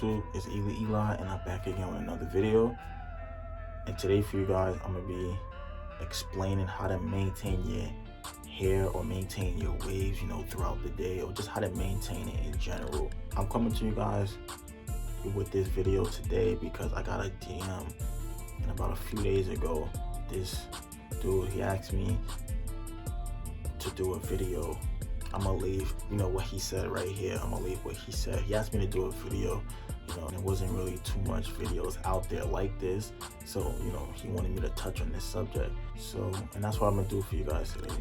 YouTube? It's Eli, and I'm back again with another video. And today for you guys, I'm gonna be explaining how to maintain your hair or maintain your waves, throughout the day, or just how to maintain it in general. I'm coming to you guys with this video today because I got a DM and about a few days ago. This dude, he asked me to do a video. I'm gonna leave, what he said right here. I'm gonna leave what he said. He asked me to do a video, and there wasn't really too much videos out there like this. So, he wanted me to touch on this subject. So, and that's what I'm gonna do for you guys today.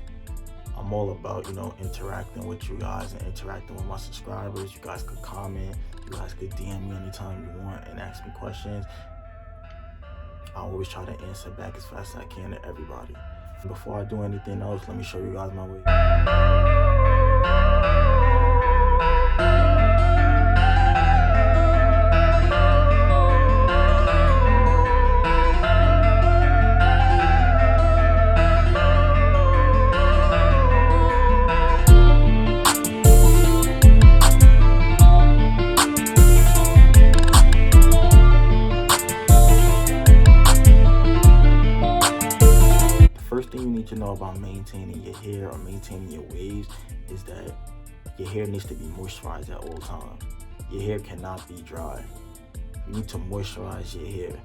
I'm all about, interacting with you guys and interacting with my subscribers. You guys could comment, you guys could DM me anytime you want and ask me questions. I always try to answer back as fast as I can to everybody. Before I do anything else, let me show you guys my wig. First thing you need to know about maintaining your hair or maintaining your waves is that your hair needs to be moisturized at all times. Your hair cannot be dry. You need to moisturize your hair.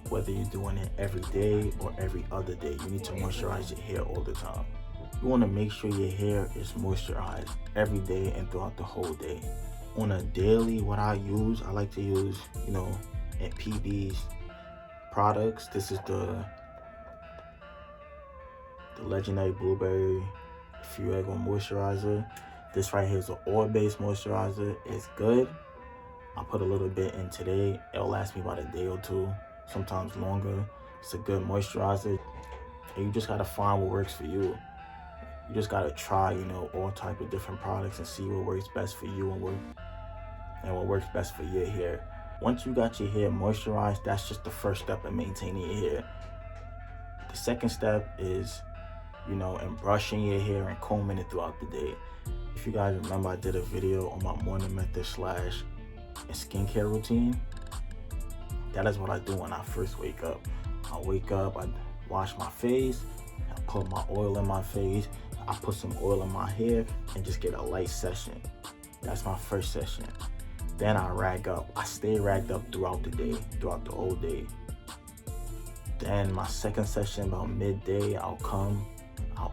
Whether you're doing it every day or every other day, you need to moisturize your hair all the time. You want to make sure your hair is moisturized every day and throughout the whole day. On a daily, what I like to use, at PB's products. This is the Legendary Blueberry Fuego Moisturizer. This right here is an oil-based moisturizer. It's good. I put a little bit in today. It'll last me about a day or two, sometimes longer. It's a good moisturizer. And you just gotta find what works for you. You just gotta try, all type of different products and see what works best for you and what works best for your hair. Once you got your hair moisturized, that's just the first step in maintaining your hair. The second step is and brushing your hair and combing it throughout the day. If you guys remember, I did a video on my morning method / skincare routine. That is what I do when I first wake up. I wake up, I wash my face, I put my oil in my face, I put some oil in my hair and just get a light session. That's my first session. Then I rag up. I stay ragged up throughout the day, throughout the whole day. Then my second session, about midday, I'll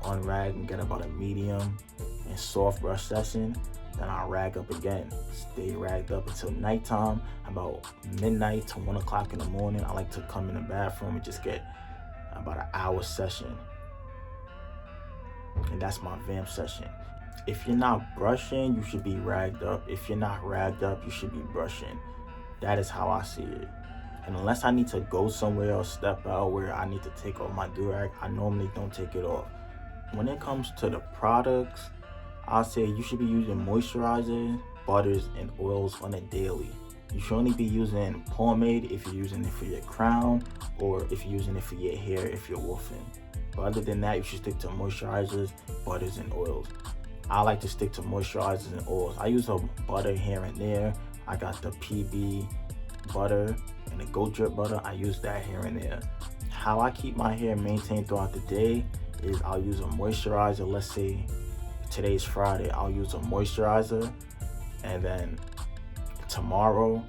unrag and get about a medium and soft brush session. Then I'll rag up again, stay ragged up until nighttime. About midnight to 1 o'clock in the morning, I like to come in the bathroom and just get about an hour session. And that's my vamp session. If you're not brushing, you should be ragged up. If you're not ragged up, you should be brushing. That is how I see it. And unless I need to go somewhere or step out where I need to take off my durag, I normally don't take it off. When it comes to the products, I'll say you should be using moisturizers, butters, and oils on a daily. You should only be using pomade if you're using it for your crown or if you're using it for your hair if you're wolfing. But other than that, you should stick to moisturizers, butters, and oils. I like to stick to moisturizers and oils. I use a butter here and there. I got the PB butter and the Goat Drip butter. I use that here and there. How I keep my hair maintained throughout the day is I'll use a moisturizer. Let's say today's Friday, I'll use a moisturizer, and then tomorrow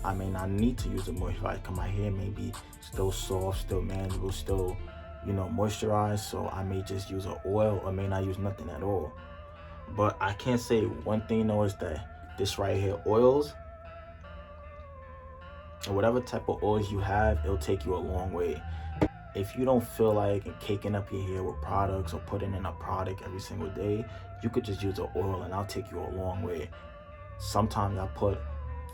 I may not need to use a moisturizer because my hair may be still soft, still manageable, still moisturized. So I may just use an oil or may not use nothing at all. But I can say one thing though, is that this right here, oils, and whatever type of oils you have, it'll take you a long way. If you don't feel like caking up your hair with products or putting in a product every single day, you could just use an oil and I'll take you a long way. Sometimes I put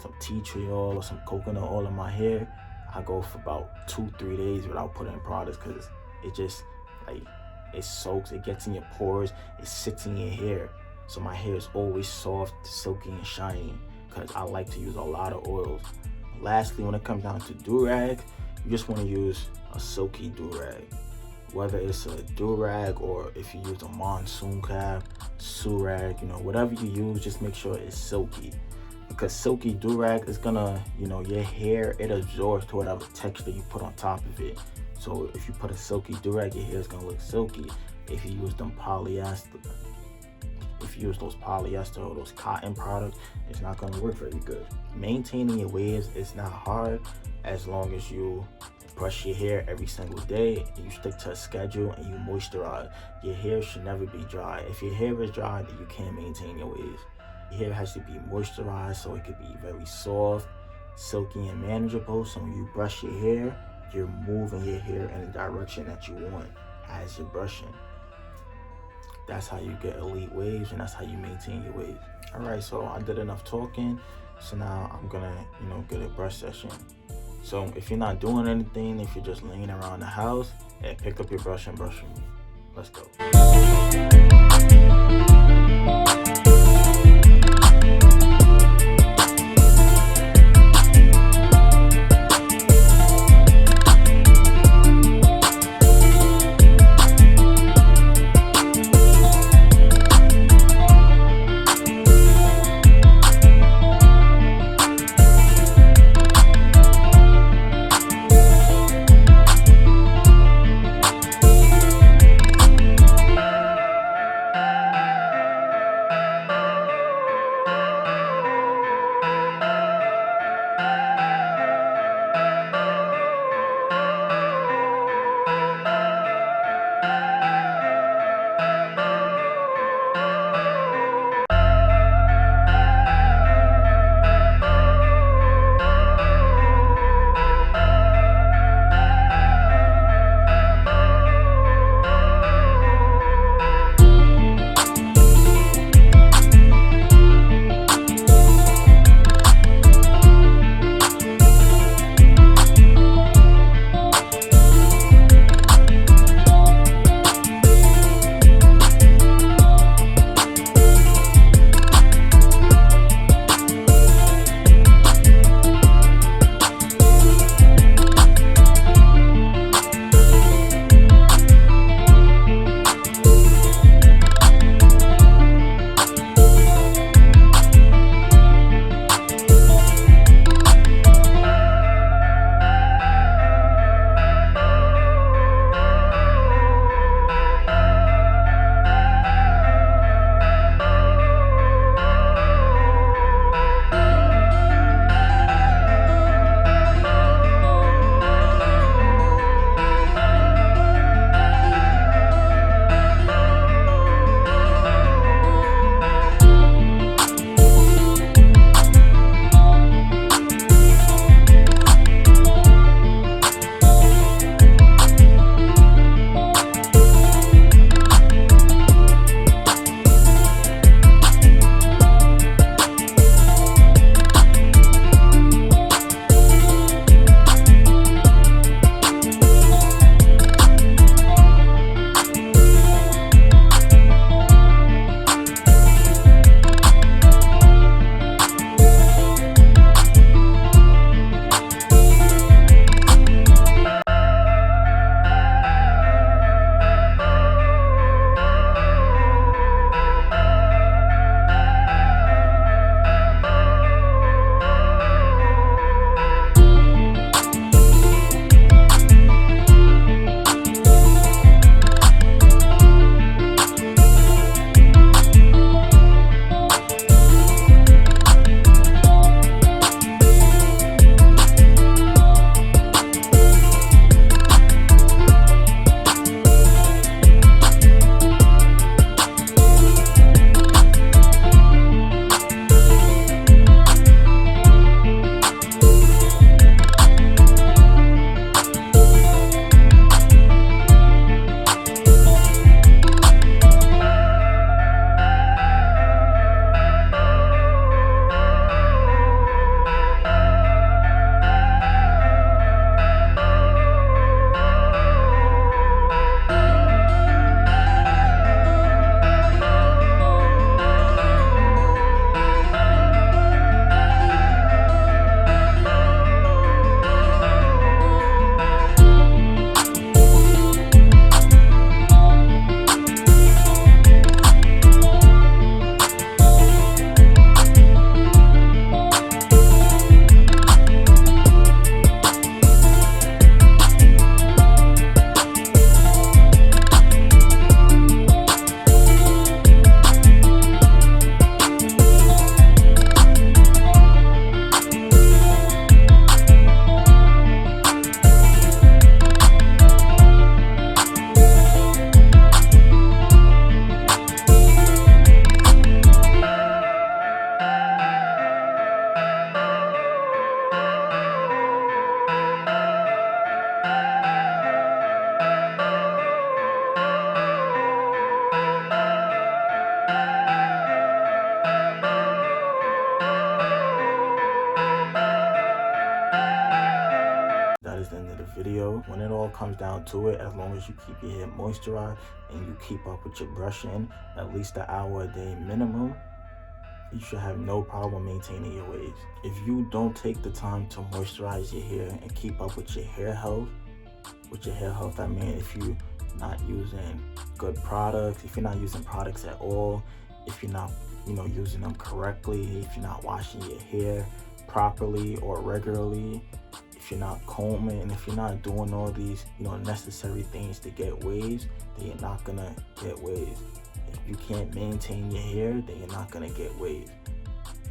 some tea tree oil or some coconut oil in my hair. I go for about 2-3 days without putting in products because it just it soaks, it gets in your pores, it sits in your hair. So my hair is always soft, silky, and shiny because I like to use a lot of oils. Lastly, when it comes down to durag, you just want to use a silky durag. Whether it's a durag or if you use a monsoon cap, surag, whatever you use, just make sure it's silky. because silky durag is gonna, you know, your hair, it absorbs to whatever texture you put on top of it. So if you put a silky durag, your hair is gonna look silky. If you use them polyester, if you use those polyester or those cotton products, it's not gonna work very good. Maintaining your waves is not hard as long as you brush your hair every single day and you stick to a schedule and you moisturize. Your hair should never be dry. If your hair is dry, then you can't maintain your waves. Your hair has to be moisturized so it could be very soft, silky, and manageable. So when you brush your hair, you're moving your hair in the direction that you want as you're brushing. That's how you get elite waves, and that's how you maintain your waves. All right, so I did enough talking. So now I'm gonna, you know, get a brush session. So if you're not doing anything, if you're just laying around the house, hey, pick up your brush and brush with me. Let's go. video. When it all comes down to it, as long as you keep your hair moisturized and you keep up with your brushing at least an hour a day minimum, you should have no problem maintaining your waves. If you don't take the time to moisturize your hair and keep up with your hair health, I mean if you're not using good products, if you're not using products at all, if you're not using them correctly, if you're not washing your hair properly or regularly, if you're not combing, and if you're not doing all these necessary things to get waves, then you're not gonna get waves. If you can't maintain your hair, then you're not gonna get waves.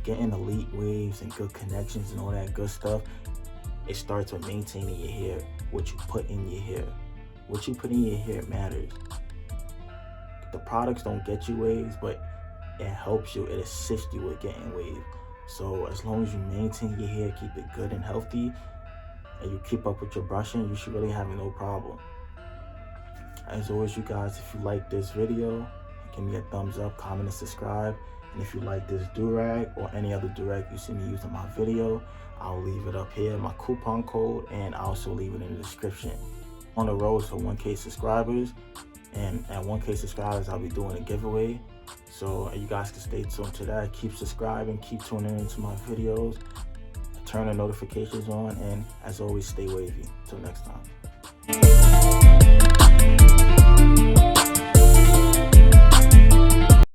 Getting elite waves and good connections and all that good stuff, it starts with maintaining your hair. What you put in your hair, what you put in your hair matters. The products don't get you waves, but it helps you, it assists you with getting waves. So as long as you maintain your hair, keep it good and healthy, and you keep up with your brushing, you should really have no problem. As always, you guys, if you like this video, give me a thumbs up, comment, and subscribe. And if you like this Durag or any other Durag you see me use in my video, I'll leave it up here, my coupon code, and I'll also leave it in the description. On the road to 1K subscribers, and at 1K subscribers, I'll be doing a giveaway. So you guys can stay tuned to that. Keep subscribing, keep tuning into my videos, turn the notifications on, and as always, stay wavy. Till next time.